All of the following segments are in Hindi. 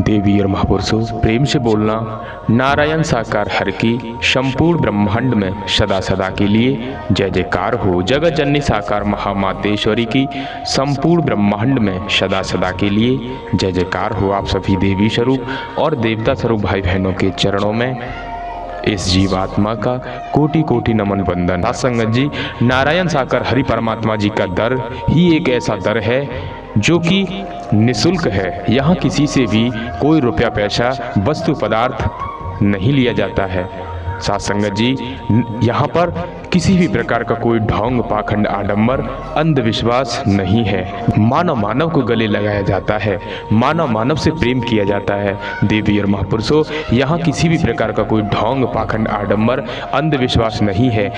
देवी और महापुरुषों, प्रेम से बोलना। नारायण साकार हर की संपूर्ण ब्रह्मांड में सदा सदा के लिए जय जयकार हो। जगत जननी साकार महामातेश्वरी की संपूर्ण ब्रह्मांड में सदा सदा के लिए जय जयकार हो। आप सभी देवी स्वरूप और देवता स्वरूप भाई बहनों के चरणों में इस जीवात्मा का कोटि कोटि नमन वंदन। साथ संगत जी, नारायण साकार हरि परमात्मा जी का दर ही एक ऐसा दर है जो कि निःशुल्क है। यहाँ किसी से भी कोई रुपया पैसा वस्तु पदार्थ नहीं लिया जाता है। साथ संगत जी, यहाँ पर किसी भी प्रकार का कोई ढोंग पाखंड आडंबर अंधविश्वास नहीं है। मानव मानव को गले लगाया जाता है, मानव मानव से प्रेम किया जाता है। देवी और महापुरुषों, यहाँ किसी भी प्रकार का कोई ढोंग पाखंड आडंबर अंधविश्वास नहीं है।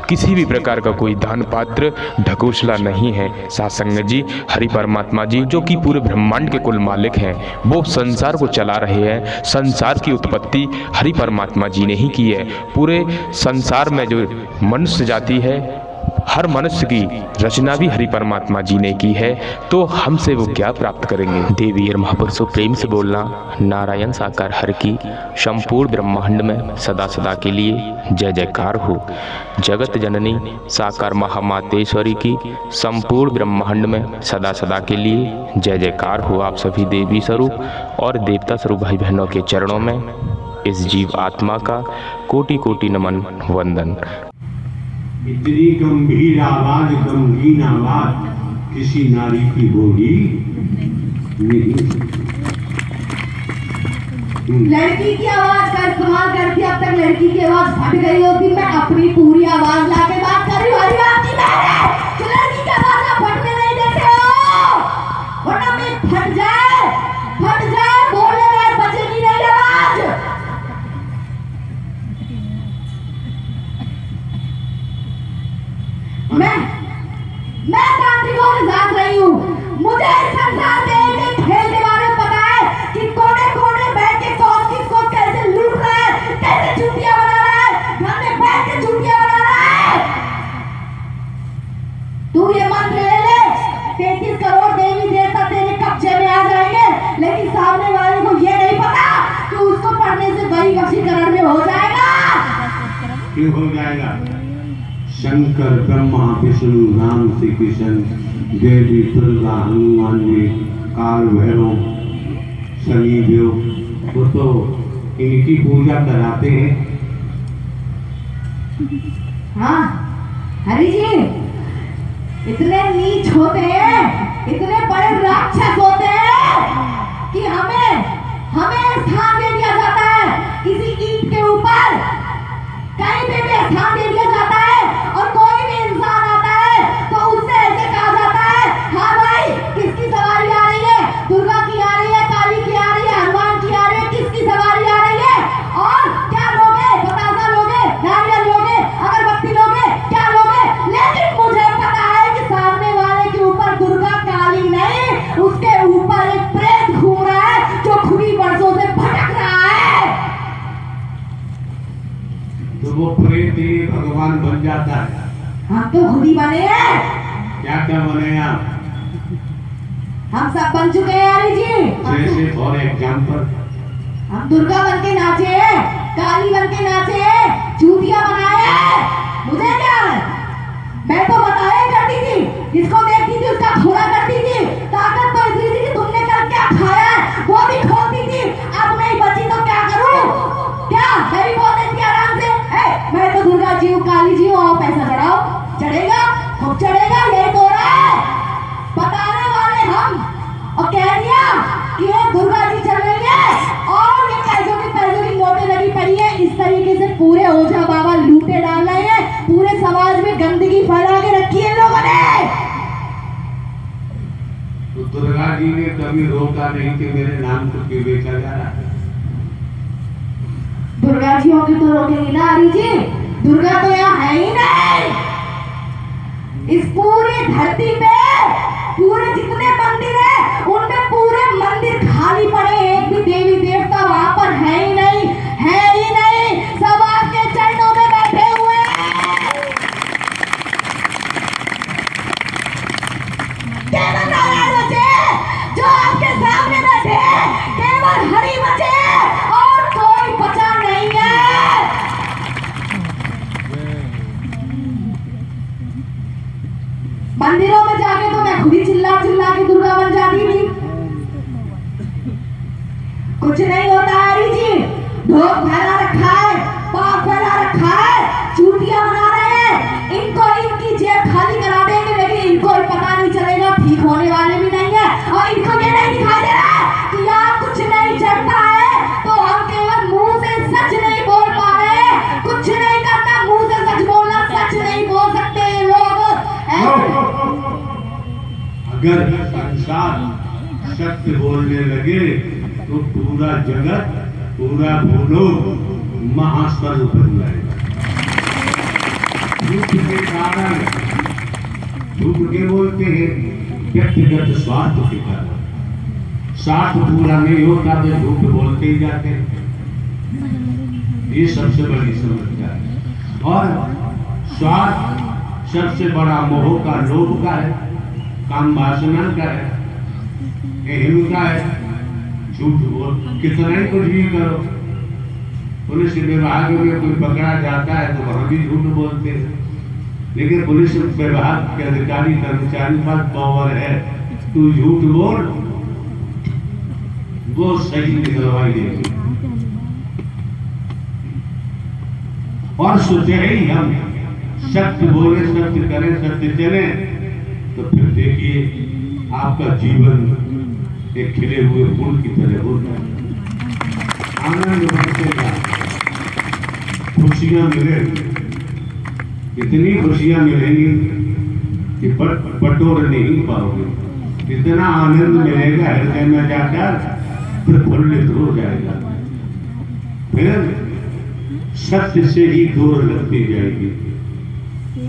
किसी भी प्रकार का कोई दान पात्र ढकोसला नहीं है। साथ संगत जी, हरि परमात्मा जी जो कि पूरे ब्रह्मांड के कुल मालिक हैं, वो संसार को चला रहे हैं। संसार की उत्पत्ति हरि परमात्मा जी ने ही की है। पूरे संसार में जो मनुष्य जाति है, हर मनुष्य की रचना भी हरि परमात्मा जी ने की है, तो हमसे वो क्या प्राप्त करेंगे। देवी और महापुरुषों, प्रेम से बोलना। नारायण साकार हर की संपूर्ण ब्रह्मांड में सदा सदा के लिए जय जयकार हो। जगत जननी साकार महामातेश्वरी की संपूर्ण ब्रह्मांड में सदा सदा के लिए जय जयकार हो। आप सभी देवी स्वरूप और देवता स्वरूप भाई बहनों के चरणों में इस जीव आत्मा का कोटि कोटि नमन वंदन। इतनी गंभीर आवाज, गमगीन आवाज किसी नारी की बोली नहीं। लड़की की आवाज का इस्तेमाल करती, अब तक लड़की की आवाज फट गई होती। मैं अपनी पूरी आवाज लाके बात कर रही हूँ। लड़की की आवाज आप फटने नहीं देते हो, वरना मैं फट जाए, बोलने में बचेगी नहीं आवाज। मैं तांत्रिकों के साथ रही हूँ। मुझे संसार में एक खेल के बारे में पता है कि कोने कोने बैठ के कौन किसको कैसे लूट रहा है, कैसे चूतिया बना रहा है, घर में बैठ के चूतिया बना रहा है। तू ये मंत्र ले ले, 33 करोड़ देवी देवता तेरे कब्जे में आ जाएंगे, लेकिन सामने वाले को ये नहीं पता कि उसको पढ़ने से वही वशीकरण में हो जाएगा। क्यों हो जाएगा? शंकर ब्रह्मा विष्णु राम श्री कृष्ण देवी दुर्गा हनुमान जी काल भैरव शनि देव, वो तो इनकी पूजा कराते हैं। हाँ हरि जी, इतने नीच होते हैं, इतने बड़े राक्षस होते हैं कि हमें स्थान दे दिया जाता है। किसी ईंट के ऊपर कहीं पे भी स्थान दे दिया जाता है, और कोई भी इंसान आता है तो उससे ऐसे कहा जाता है, हाँ भाई किसकी सवारी आ रही है? दुर्गा की आ रही है, काली की आ रही है, हनुमान की आ रही है, किसकी सवारी आ रही है? और क्या लोगे? बतासा लोगे, नारियल लोगे, अगरबत्ती लोगे, क्या लोगे? लेकिन मुझे पता है कि सामने वाले के ऊपर दुर्गा काली नहीं, उसके ऊपर एक प्रेत घूम रहा है जो खुदी वर्षों से भटक रहा है। तो वो प्रेत भगवान बन जाता है। हम तो खुद ही बने हैं। क्या क्या बने आप? हम सब बन चुके हैं हरि जी। जैसे फॉर एग्जाम्पल, हम दुर्गा बन के नाचे हैं, काली बन के नाचे हैं, चूतिया बनाए हैं। मुझे क्या है, मैं तो बताया करती थी, जिसको देखती थी उसका थोड़ा करती थी। ताकत तो इतनी थी कि तुमने कल क्या खाया है वो भी खोलती थी। अब नहीं बची तो क्या करूं? क्या मैं भी बोल देती आराम से, मैं तो दुर्गा जी हूँ, काली जी हूँ, आओ पैसा चढ़ाओ। चढ़ेगा, खूब चढ़ेगा, यही तो रहा है। बताने वाले हम, और कह दिया कि ये दुर्गा जी चल रही है और ये पैसों की नोटें लगी पड़ी है। इस तरीके से पूरे ओझा बाबा लूटे डाल रहे हैं, पूरे समाज में गंदगी फैला के रखी है लोगों ने। तो दुर्गा जी ने कभी रोका नहीं कि मेरे नाम को क्यों बेचा जा रहा है? दुर्गा जी होगी तो रोकेंगी ना हरि जी? दुर्गा तो यहाँ है ही नहीं। इस पूरी धरती पे पूरे जितने मंदिर है उनमें पूरे मंदिर खाली पड़े हैं, एक भी देवी देवता वहां पर है ही नहीं, है ही नहीं। सब आपके चरणों में बैठे हुए हैं। केवल नारायण बचे जो आपके सामने बैठे हैं, केवल हरि मंदिरों में जाके तो मैं खुद ही चिल्ला चिल्ला के दुर्गा बन जाती थी। कुछ नहीं होता हरी जी, ढोक फैला रखा है, पाप फैला रखा है, चूतियां बना रहे हैं। इनको इनकी जेब खाली करा देंगे, लेकिन इनको पता नहीं चलेगा, ठीक होने वाले भी नहीं है। और इनको ये नहीं दिखाई दे रहा है कि यहाँ कुछ नहीं चलता है, तो हम केवल मुंह से सच नहीं बोल पा रहे। कुछ नहीं करना, मुंह से सच बोलना, सच नहीं बोल सकते ये लोग। अगर संसार सत्य बोलने लगे तो पूरा जगत, पूरा भूलोक महास्वर्ग बन जाएगा। झूठ के कारण, झूठ के बोलते हैं व्यक्तिगत स्वार्थ के कारण। स्वार्थ पूरा नहीं होता तो झूठ बोलते ही जाते हैं। ये सबसे बड़ी समस्या है। और स्वार्थ सबसे बड़ा मोह का, लोभ का है, काम वासना का है, अहंता है। झूठ बोल कितना ही कुछ भी करो, पुलिस विभाग में कोई पकड़ा जाता है तो वहां भी झूठ बोलते हैं। लेकिन पुलिस विभाग के अधिकारी कर्मचारी पास पावर है, तू झूठ बोल, वो सही निकलवाई देगी। और सोचे ही हम सत्य बोले, सत्य करें, सत्य चले, तो फिर देखिए आपका जीवन एक खिले हुए फूल की तरह हो जाए। आनंद बरसेगा, खुशियां मिलेंगी, इतनी खुशियां मिलेंगी कि बटोर नहीं पाओगे। इतना आनंद मिलेगा हृदय में जाकर, प्रफुल्लित हो जाएगा। फिर सत्य से ही दूर लगती जाएगी,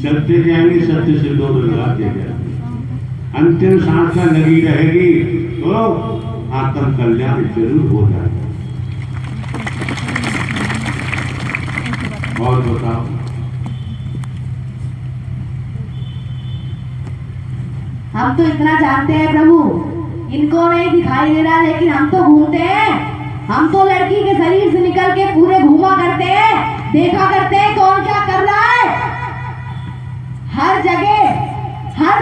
चलते जाएंगे, सत्य से दूर लगाते जाएंगे। अंतिम सांस लगी रहेगी तो आत्म कल्याण जरूर हो जाएगा। और बताओ, हम तो इतना जानते हैं प्रभु, इनको नहीं दिखाई दे रहा, लेकिन हम तो घूमते हैं। हम तो लड़की के शरीर से निकल के पूरे घूमा करते हैं, देखा करते हैं कौन क्या कर रहा है। हर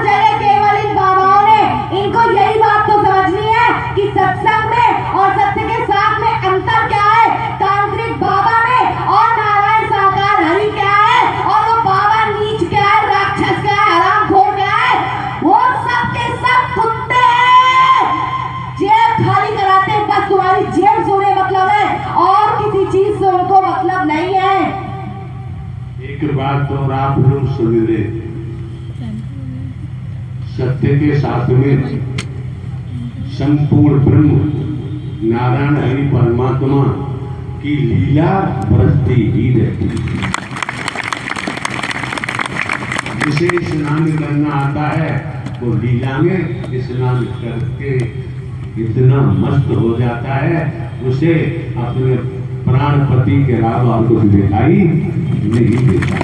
जगह केवल इन बाबाओं ने, इनको यही बात तो समझनी है कि सत्संग में और सत्य के साथ में अंतर क्या है, तांत्रिक बाबा में और नारायण साकार हरि क्या है, और वो बाबा नीच क्या है, राक्षस क्या है, हरामखोर क्या है। वो सब के सब कुत्ते हैं, जेब खाली कराते हैं, बस तुम्हारी जेब सोने मतलब है, और किसी चीज से उनको मतलब नहीं है। एक बात और आप लोग सुन ले, सत्य के साथ में संपूर्ण ब्रह्म नारायण हरि परमात्मा की लीला बरसती ही रहती है। जिसे स्नान करना आता है वो लीला में स्नान करके इतना मस्त हो जाता है, उसे अपने प्राणपति के अलावा और कुछ दिखाई नहीं देता।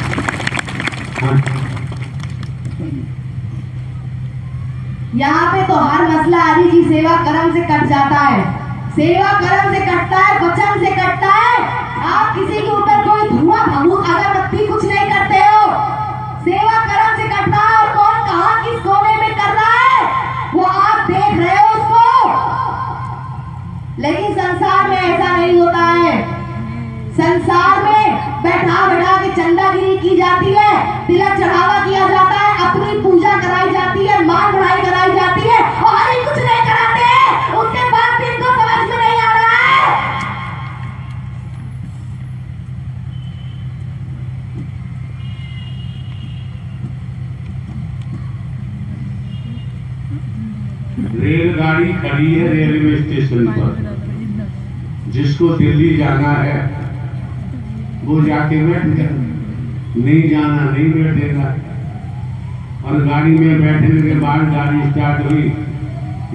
यहाँ पे तो हर मसला हरि जी सेवा कर्म से कट जाता है, सेवा कर्म से कटता है, वचन से कटता है। आप किसी के ऊपर कोई धुआं भभूत अगरबत्ती कुछ नहीं करते हो, सेवा कर्म से कटता है। और कौन कहाँ किस कोने में कर रहा है वो आप देख रहे हो उसको। लेकिन संसार में ऐसा नहीं होता है। संसार में बैठा बैठा के चंदागिरी की जाती है, तिलक चढ़ावा किया जाता है, अपनी पूजा कराई जाती है, मान बढ़ाई कराई जाती है, और हरि कुछ नहीं कराते हैं। उसके बाद भी इनको समझ में नहीं आ रहा है। रेलगाड़ी खड़ी है रेलवे स्टेशन पर, जिसको दिल्ली जाना है वो जाके बैठ गया, नहीं जाना नहीं बैठेगा। और गाड़ी में बैठने के बाद गाड़ी स्टार्ट हुई,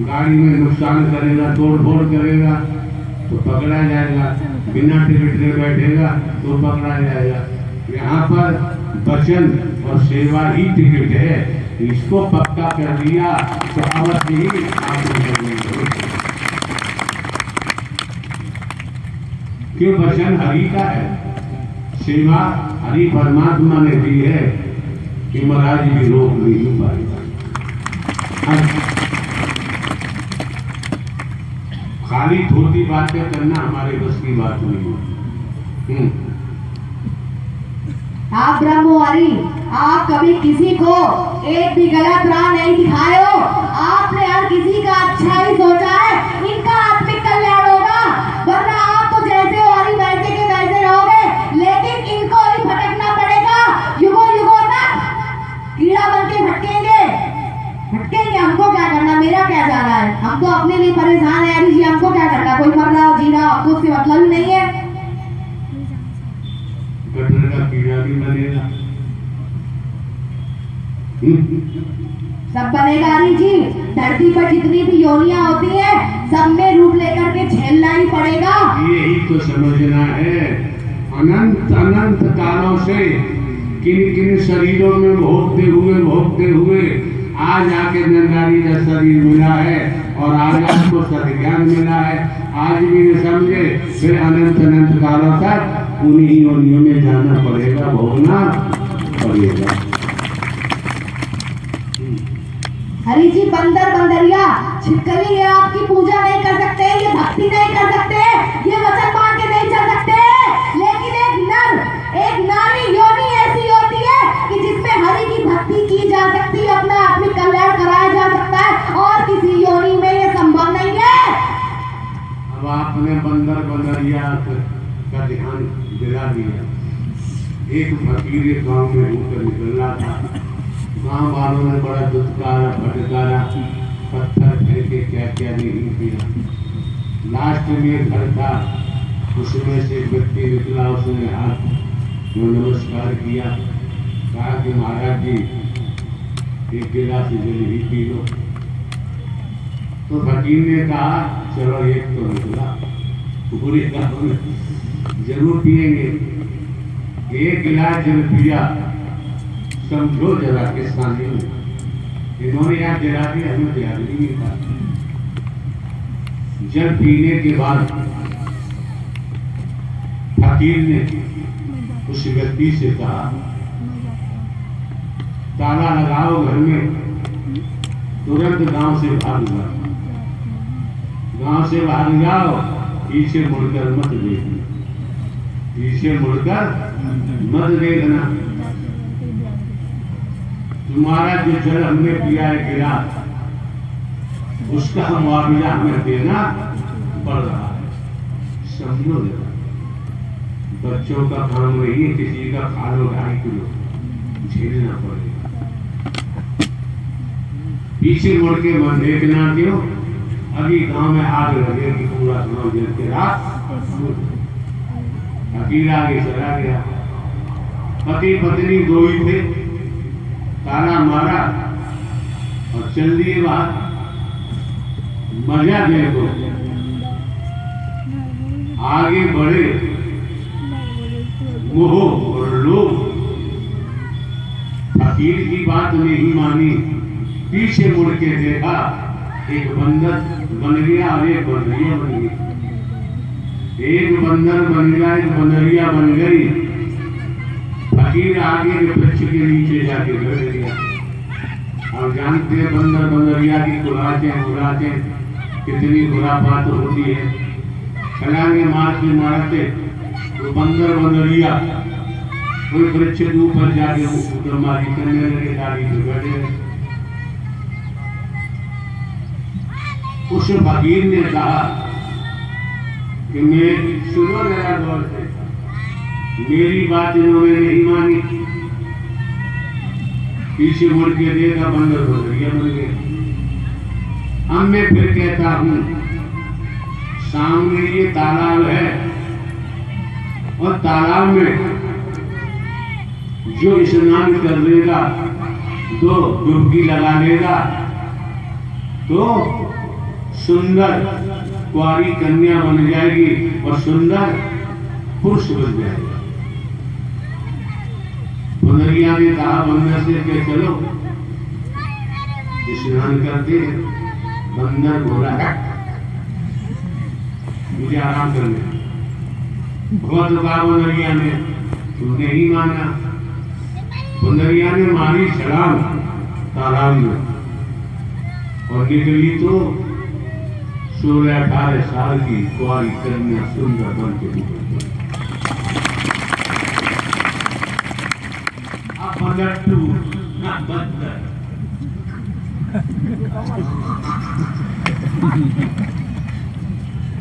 गाड़ी में नुकसान करेगा, तोड़ फोड़ करेगा तो पकड़ा जाएगा, बिना टिकट के बैठेगा तो पकड़ा जाएगा। यहाँ पर वचन और सेवा ही टिकट है, इसको पक्का कर दिया तो अवश्य ही आप क्यों, वचन हरि का है, सेवा हरि परमात्मा ने दी है कि महाराज भी रोक नहीं पाएगा। खाली थोड़ी बातें करना हमारे बस की बात नहीं है। आप ब्रह्मवारी, आप कभी किसी को एक भी गलत राह नहीं दिखाए हो। आपने हर किसी का अच्छा ही सोचा है। इनका आत्मिक कल्याण होगा, वरना आप तो जैसे हो हरी वैसे के वैसे रहोगे। लेकिन इनको ही भटकना पड़ेगा युगों युगों तक। कीड़ा बन के भटकेंगे। हमको क्या करना, मेरा क्या जा रहा है। हम तो अपने लिए परेशान है। जी हमको क्या करना, कोई मर रहा हो जी रहा हो, आपको उससे मतलब ही नहीं है। गटर का कीड़ा भी बनेगा। सब बनेगा हरी जी। धरती पर जितनी भी योनियां होती है, सब में रूप लेकर के झेलना ही पड़ेगा। यही तो समझना है। अनंत अनंत कालों से किन किन शरीरों में भोगते हुए आज आके नंदारी का शरीर मिला है और आज आपको सत्ज्ञान मिला है। आज भी न समझे, फिर अनंत अनंत कालों तक उन्हीं योनियों में जाना पड़ेगा, भोगना पड़ेगा। हरी जी बंदर बंदरिया छिपकली ये आपकी पूजा नहीं कर सकते, ये भक्ति नहीं कर सकते, ये वचन मान के नहीं चल सकते। लेकिन एक नर एक नारी योनि ऐसी होती है कि जिसमें हरि की भक्ति की जा सकती है, अपना आत्मिक कल्याण कराया जा सकता है, और किसी योनि में ये संभव नहीं है। अब आपने बंदर बंदरिया का ध्यान दिला दिया। एक फकीर गांव में होकर निकल रहा था। गांव वालों ने बड़ा दुत्कारा फटकारा, पत्थर फेंके, क्या क्या नहीं किया। लास्ट में घर था, उसमें से एक व्यक्ति निकला, उसने हाथ में नमस्कार किया, कहा कि महाराज जी एक गिलास जलेबी पी लो। तो फकीर ने कहा चलो एक तो निकला, पूरे गाँव में जरूर पिएंगे। एक गिलास जल पिया, समझो जरा किसका नहीं। इन्होंने याद दिला दिया, हमें याद नहीं था। जल पीने के बाद फकीर ने उस व्यक्ति से कहा ताला लगाओ घर में, तुरंत गांव से भाग जाओ, गांव से भाग जाओ, पीछे मुड़कर मत देखना, पीछे मुड़कर मत देखना। तुम्हारा जो जल हमने पिया है गिलास, उसका मुआवजा हमें देना पड़ रहा है, समझो जरा। बच्चों का काम नहीं है, किसी का खा लो 2.5 किलो, झेलना पड़ेगा। पीछे मुड़ के मत देखना, क्यों? अभी गांव में आग लगेगी, पूरा गांव जल के रात। अकेला आगे चला गया। पति पत्नी दो ही थे, ताला मारा और चल दिए बाहर। मजा देखो, आगे बढ़े मोह और लोभ। फकीर की बात नहीं मानी, पीछे मुड़ के देखा, एक बंदर बन गया और एक बंदरिया बन गई। एक बंदर बन गया, एक बंदरिया बन गई। फकीर आगे के वृक्ष के नीचे जाके बैठ गया। और जानते हैं बंदर बंदरिया की खुराकें कितनी खुरापात होती है। छलांगे मारते मारते तो बंदर बंदरिया कोई वृक्ष के ऊपर जाके उड़मारी करने लगे, गाड़ी पे बैठे। उस फकीर ने कहा कि मैं सुनो जरा गौर से, मेरी बात इन्होंने नहीं मानी। पीछे मुड़ के देखा, बंदर बंदरिया बन गए। अब मैं फिर कहता हूं, सामने ये तालाब है और तालाब में जो स्नान कर लेगा, तो डुबकी लगा लेगा, तो सुंदर कुंवारी कन्या बन जाएगी और सुंदर पुरुष बन जाएगा। बंदरिया ने कहा बंदर से कि चलो स्नान करते हैं। बंदर बोला मुझे आराम करने। बहुत कहा बंदरिया ने, तुमने ही माना। बंदरिया ने मारी छलांग तालाब में, और निकली तो 16-18 साल की कुंवारी कन्या सुंदर बन के निकल गई। अब लट्टू ना बंदर,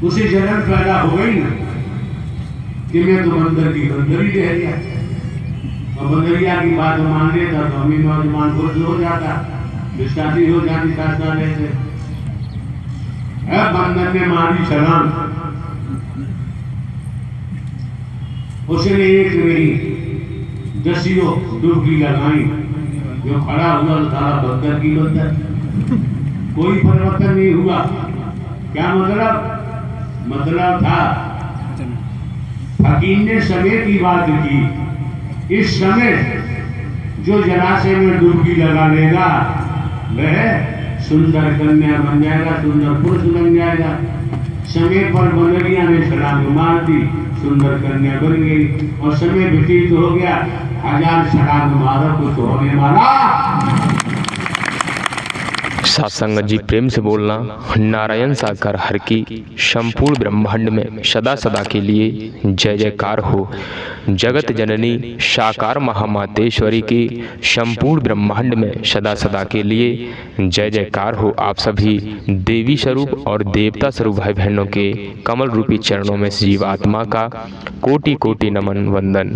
उसे जलन पैदा हो गई ना कि मैं तो बंदर की बंदर ही रह गया। और बंदरिया की बात मान लेता तो हमें नौजवान खुश हो जाता, शादी हो जाती 7 साल से। बंदर ने मारी छलांग, उसने एक नहीं 10 डुबकी लगाई। जो खड़ा हुआ तो सारा बंदर की बंदर, कोई परिवर्तन नहीं हुआ। क्या मतलब था फकीर ने समय की बात की। इस समय जो जलाशय में डुबकी लगा लेगा वह सुंदर कन्या बन जाएगा, सुंदर पुरुष बन जाएगा। समय पर बंदरिया ने छलांग मार दी, सुंदर कन्या बन गई। और समय व्यतीत हो गया, 1000 छलांग मारा कुछ होने वाला। सत्संग जी प्रेम से बोलना। नारायण साकार हर की संपूर्ण ब्रह्मांड में सदा सदा के लिए जय जयकार हो। जगत जननी साकार महामातेश्वरी की संपूर्ण ब्रह्मांड में सदा सदा के लिए जय जयकार हो। आप सभी देवी स्वरूप और देवता स्वरूप भाई बहनों के कमल रूपी चरणों में जीवात्मा का कोटि कोटि नमन वंदन।